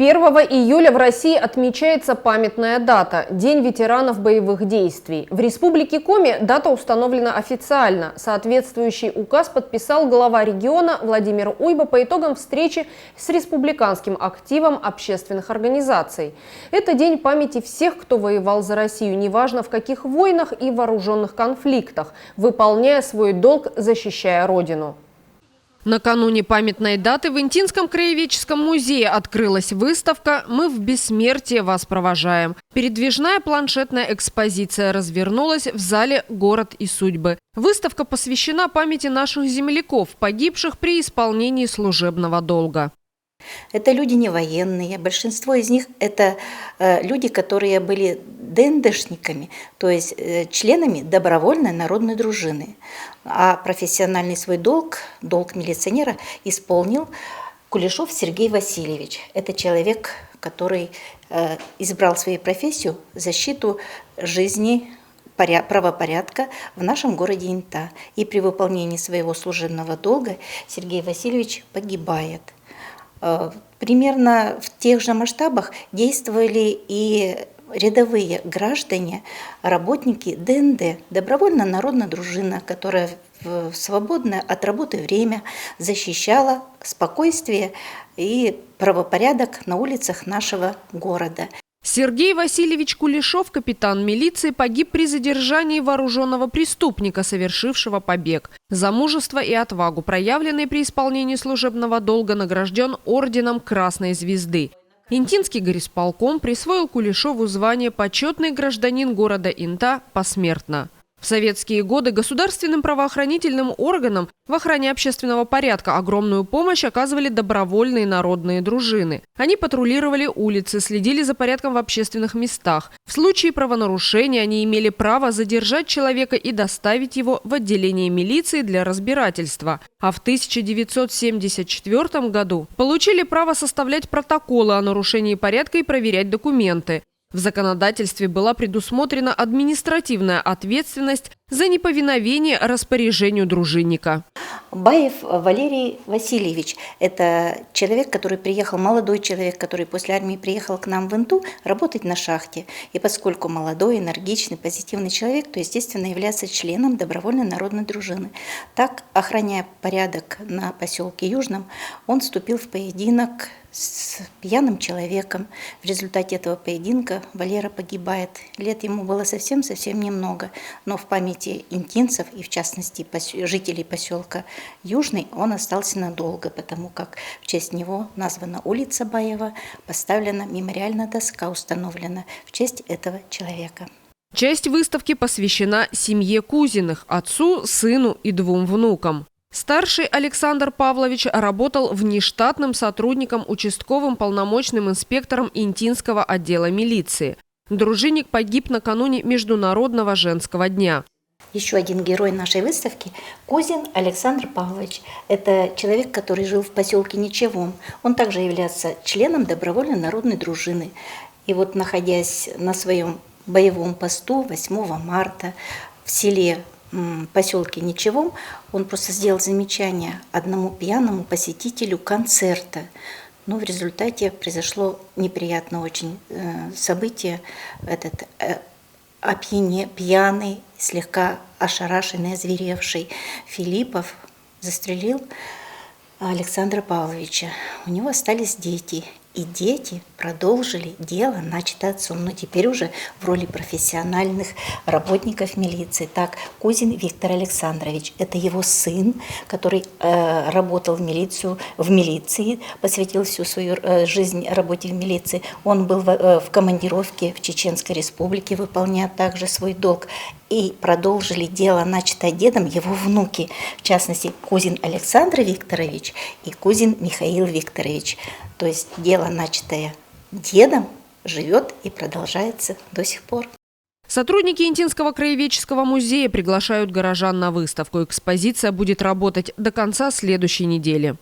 1 июля в России отмечается памятная дата – День ветеранов боевых действий. В Республике Коми дата установлена официально. Соответствующий указ подписал глава региона Владимир Уйба по итогам встречи с республиканским активом общественных организаций. Это день памяти всех, кто воевал за Россию, неважно в каких войнах и вооруженных конфликтах, выполняя свой долг, защищая Родину. Накануне памятной даты в Интинском краеведческом музее открылась выставка «Мы в бессмертие вас провожаем». Передвижная планшетная экспозиция развернулась в зале «Город и судьбы». Выставка посвящена памяти наших земляков, погибших при исполнении служебного долга. Это люди не военные, большинство из них это люди, которые были ДНДшниками, то есть членами добровольной народной дружины. А профессиональный свой долг милиционера исполнил Кулешов Сергей Васильевич. Это человек, который избрал свою профессию – защиту жизни, правопорядка в нашем городе Инта. И при выполнении своего служебного долга Сергей Васильевич погибает. Примерно в тех же масштабах действовали и рядовые граждане, работники ДНД, добровольная народная дружина, которая в свободное от работы время защищала спокойствие и правопорядок на улицах нашего города. Сергей Васильевич Кулешов, капитан милиции, погиб при задержании вооруженного преступника, совершившего побег. За мужество и отвагу, проявленные при исполнении служебного долга, награжден орденом Красной Звезды. Интинский горисполком присвоил Кулешову звание «Почетный гражданин города Инта» посмертно. В советские годы государственным правоохранительным органам в охране общественного порядка огромную помощь оказывали добровольные народные дружины. Они патрулировали улицы, следили за порядком в общественных местах. В случае правонарушения они имели право задержать человека и доставить его в отделение милиции для разбирательства. А в 1974 году получили право составлять протоколы о нарушении порядка и проверять документы. В законодательстве была предусмотрена административная ответственность за неповиновение распоряжению дружинника. Баев Валерий Васильевич – это человек, который приехал, молодой человек, который после армии приехал к нам в Инту работать на шахте. И поскольку молодой, энергичный, позитивный человек, то, естественно, является членом добровольной народной дружины. Так, охраняя порядок на поселке Южном, он вступил в поединок с пьяным человеком. В результате этого поединка Валера погибает. Лет ему было совсем немного, но в памяти интинцев и, в частности, жителей поселка Южный он остался надолго, потому как в честь него названа улица Баева, поставлена мемориальная доска, установлена в честь этого человека. Часть выставки посвящена семье Кузиных – отцу, сыну и 2 внукам. Старший Александр Павлович работал внештатным сотрудником, участковым полномочным инспектором Интинского отдела милиции. Дружинник погиб накануне Международного женского дня. Еще один герой нашей выставки – Кузин Александр Павлович. Это человек, который жил в поселке Ничевом. Он также является членом добровольной народной дружины. И вот, находясь на своем боевом посту 8 марта в селе поселке Ничевом, он просто сделал замечание одному пьяному посетителю концерта. Но в результате произошло неприятное очень событие. Этот пьяный, слегка ошарашенный, озверевший Филиппов застрелил Александра Павловича. У него остались дети. И дети продолжили дело, начатое отцом, но теперь уже в роли профессиональных работников милиции. Так, Кузин Виктор Александрович – это его сын, который работал в милиции, посвятил всю свою жизнь работе в милиции. Он был в командировке в Чеченской Республике, выполняя также свой долг. И продолжили дело, начатое дедом, его внуки, в частности, Кузин Александр Викторович и Кузин Михаил Викторович. То есть дело, начатое дедом, живет и продолжается до сих пор. Сотрудники Интинского краеведческого музея приглашают горожан на выставку. Экспозиция будет работать до конца следующей недели.